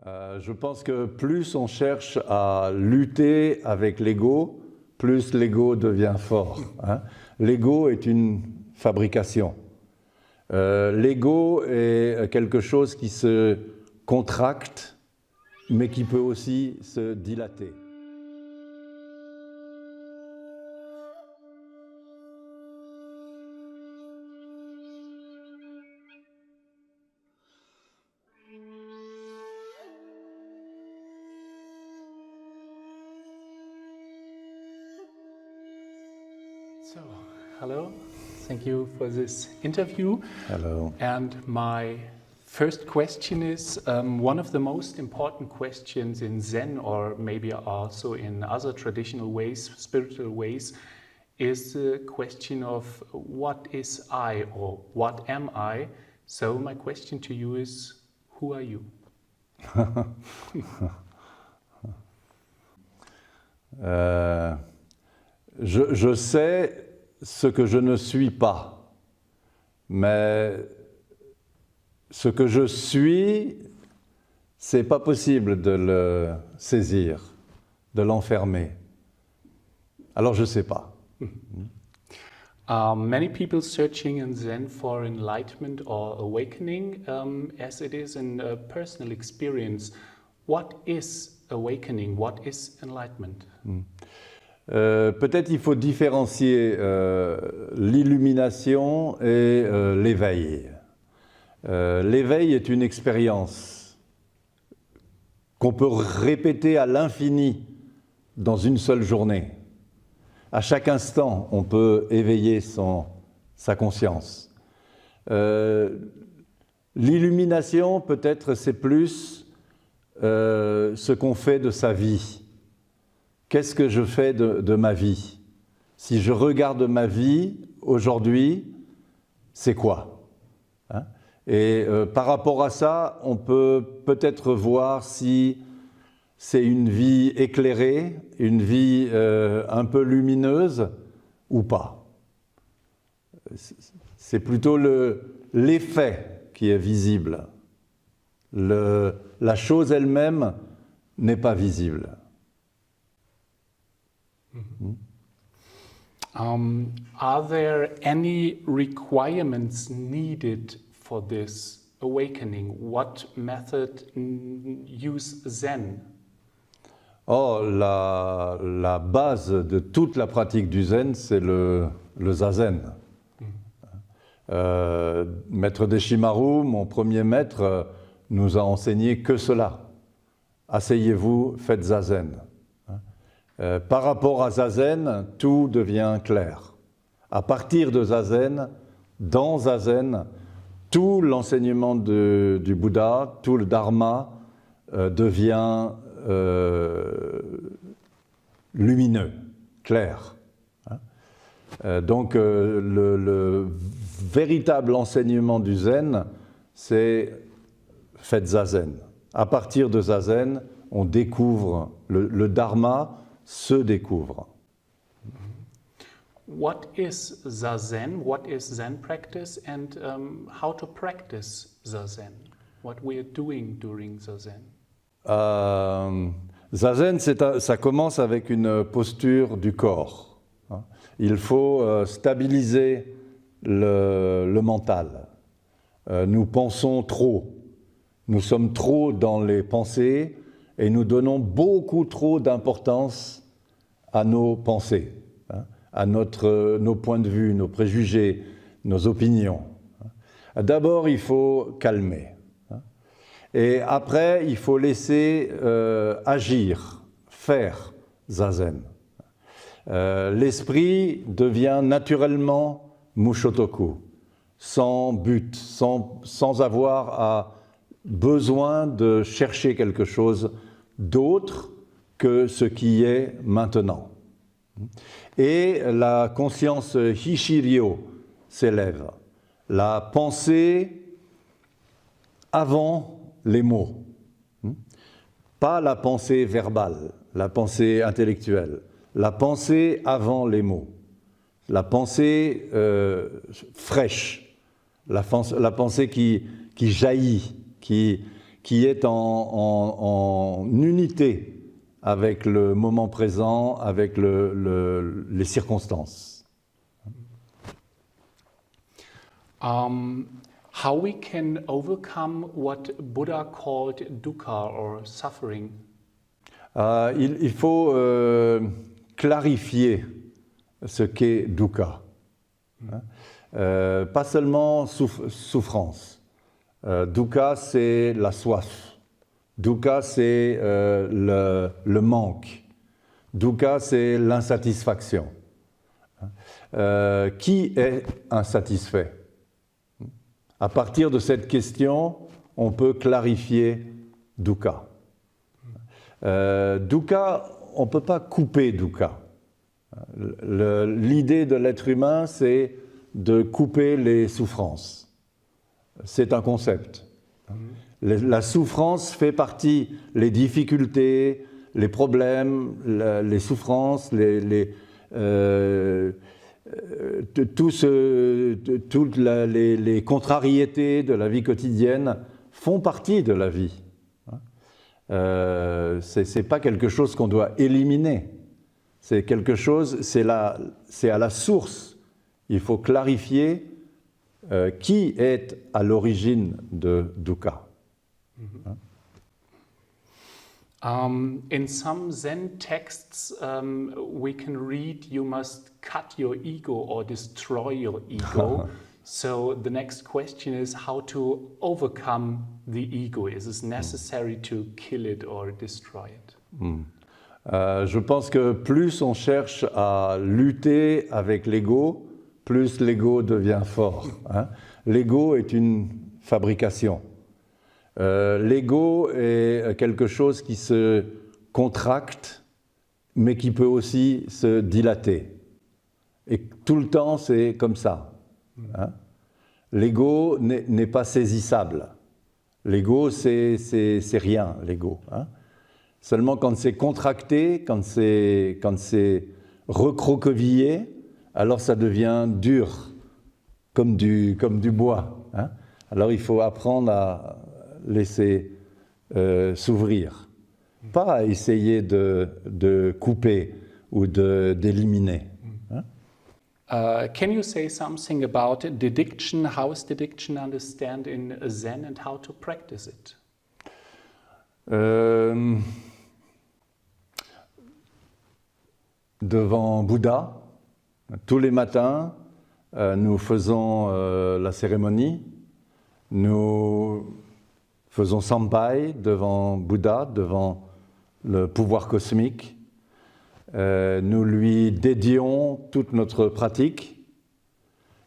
Je pense que plus on cherche à lutter avec l'ego, plus l'ego devient fort. L'ego est une fabrication. L'ego est quelque chose qui se contracte, mais qui peut aussi se dilater. So, hello, thank you for this interview. Hello. And my first question is one of the most important questions in Zen, or maybe also in other traditional ways, spiritual ways, is the question of what is I, or what am I? So my question to you is, who are you? Je sais ce que je ne suis pas, mais ce que je suis, c'est pas possible de le saisir, de l'enfermer. Alors je sais pas. Many people searching in Zen for enlightenment or awakening, as it is in a personal experience. What is awakening? What is enlightenment? Peut-être il faut différencier l'illumination et l'éveil. L'éveil est une expérience qu'on peut répéter à l'infini dans une seule journée. À chaque instant, on peut éveiller sa conscience. L'illumination, peut-être, c'est plus ce qu'on fait de sa vie. Qu'est-ce que je fais de ma vie? Si je regarde ma vie aujourd'hui, c'est quoi? Et par rapport à ça, on peut peut-être voir si c'est une vie éclairée, une vie un peu lumineuse ou pas. C'est plutôt l'effet qui est visible. La chose elle-même n'est pas visible. Are there any requirements needed for this awakening? What method use Zen? Oh, la base de toute la pratique du Zen, c'est le Zazen. Maître Deshimaru, mon premier maître, nous a enseigné que cela. Asseyez-vous, faites Zazen. Par rapport à Zazen, tout devient clair. À partir de Zazen, dans Zazen, tout l'enseignement du Bouddha, tout le Dharma devient lumineux, clair. Donc le véritable enseignement du Zen, c'est faites Zazen. À partir de Zazen, on découvre le Dharma, se découvre. What is Zazen? What is Zen practice? And how to practice Zazen? What we are doing during Zazen? Zazen, ça commence avec une posture du corps. Il faut stabiliser le mental. Nous pensons trop. Nous sommes trop dans les pensées et nous donnons beaucoup trop d'importance à nos pensées, à nos points de vue, nos préjugés, nos opinions. D'abord, il faut calmer. Et après, il faut laisser agir, faire Zazen. L'esprit devient naturellement Mushotoku, sans but, sans avoir besoin de chercher quelque chose d'autre que ce qui est maintenant. Et la conscience Hishiryo s'élève, la pensée avant les mots, pas la pensée verbale, la pensée intellectuelle, la pensée avant les mots, la pensée fraîche, la pensée qui jaillit, qui qui est en unité avec le moment présent, avec les circonstances. How we can overcome what Buddha called dukkha or suffering? Il faut clarifier ce qu'est dukkha. Pas seulement souffrance. Dukkha, c'est la soif. Dukkha, c'est le manque. Dukkha, c'est l'insatisfaction. Qui est insatisfait? À partir de cette question, on peut clarifier dukkha. Dukkha, on ne peut pas couper dukkha. L'idée de l'être humain, c'est de couper les souffrances. C'est un concept. La souffrance fait partie, les difficultés, les problèmes, les souffrances, toutes les contrariétés de la vie quotidienne font partie de la vie. C'est pas quelque chose qu'on doit éliminer. C'est quelque chose, c'est à la source. Il faut clarifier qui est à l'origine de dukkha. In some Zen texts, we can read, you must cut your ego or destroy your ego. So the next question is how to overcome the ego. Is it necessary to kill it or destroy it? Je pense que plus on cherche à lutter avec l'ego, plus l'ego devient fort. L'ego est une fabrication. L'ego est quelque chose qui se contracte, mais qui peut aussi se dilater. Et tout le temps, c'est comme ça. L'ego n'est pas saisissable. L'ego, c'est rien, l'ego. Seulement quand c'est contracté, quand c'est recroquevillé, alors ça devient dur, comme du bois. Alors il faut apprendre à laisser s'ouvrir, pas à essayer de couper ou d'éliminer. Can you say something about dediction? How is dediction understood in Zen and how to practice it? Devant Bouddha, tous les matins, nous faisons la cérémonie, nous faisons sampai devant Bouddha, devant le pouvoir cosmique. Nous lui dédions toute notre pratique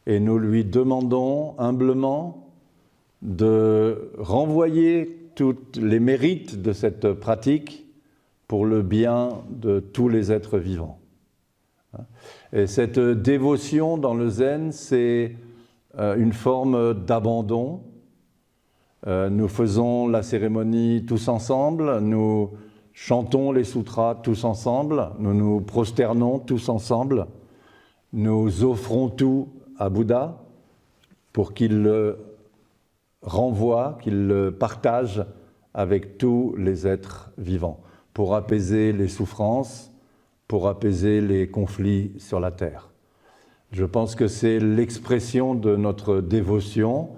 et nous lui demandons humblement de renvoyer tous les mérites de cette pratique pour le bien de tous les êtres vivants. Et cette dévotion dans le zen, c'est une forme d'abandon. Nous faisons la cérémonie tous ensemble, nous chantons les sutras tous ensemble, nous nous prosternons tous ensemble, nous offrons tout à Bouddha pour qu'il le renvoie, qu'il le partage avec tous les êtres vivants, pour apaiser les souffrances, pour apaiser les conflits sur la terre. Je pense que c'est l'expression de notre dévotion,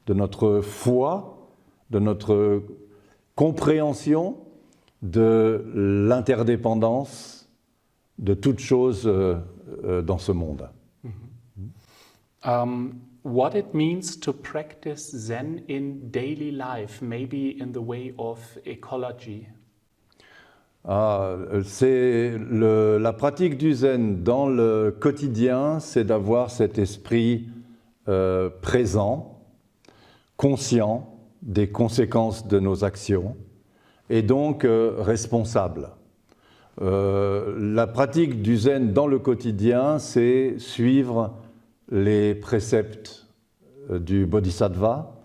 de notre foi, de notre compréhension de l'interdépendance de toute chose dans ce monde. What it means to practice Zen in daily life, maybe in the way of ecology. La pratique du zen dans le quotidien, c'est d'avoir cet esprit présent, conscient des conséquences de nos actions et donc responsable. La pratique du zen dans le quotidien, c'est suivre les préceptes du Bodhisattva,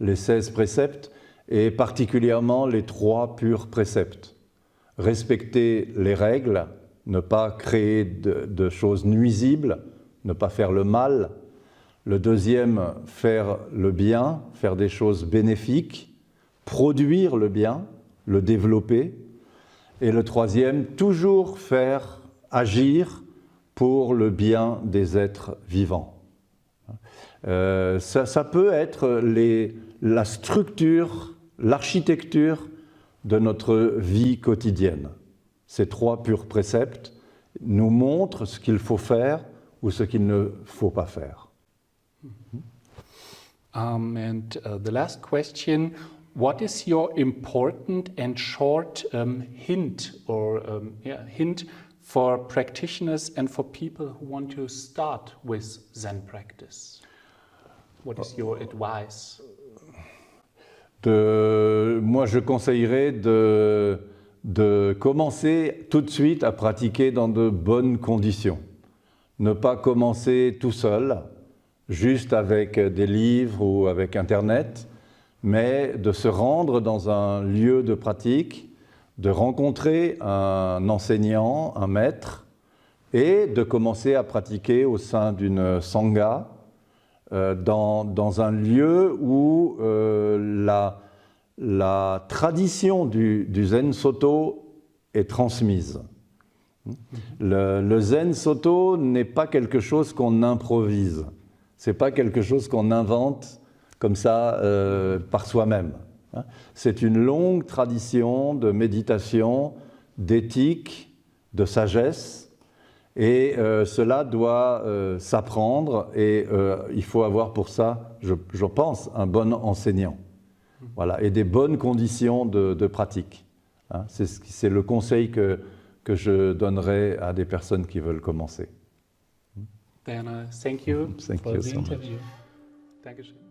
les 16 préceptes, et particulièrement les 3 purs préceptes. Respecter les règles, ne pas créer de choses nuisibles, ne pas faire le mal. Le deuxième, faire le bien, faire des choses bénéfiques produire le bien, le développer. Et le troisième, toujours faire agir pour le bien des êtres vivants. Ça peut être la structure, l'architecture de notre vie quotidienne. Ces trois purs préceptes nous montrent ce qu'il faut faire ou ce qu'il ne faut pas faire. The last question, what is your important and short hint for practitioners and for people who want to start with Zen practice? What is your advice? Moi, je conseillerais de commencer tout de suite à pratiquer dans de bonnes conditions. Ne pas commencer tout seul, juste avec des livres ou avec Internet, mais de se rendre dans un lieu de pratique, de rencontrer un enseignant, un maître, et de commencer à pratiquer au sein d'une sangha, dans un lieu où la tradition du Zen Soto est transmise. Le Zen Soto n'est pas quelque chose qu'on improvise, c'est pas quelque chose qu'on invente comme ça par soi-même. C'est une longue tradition de méditation, d'éthique, de sagesse, et cela doit s'apprendre, et il faut avoir pour ça, je pense, un bon enseignant. Voilà, et des bonnes conditions de pratique. C'est le conseil que je donnerais à des personnes qui veulent commencer. Then, thank you Thank for you the so much. interview. Dankeschön.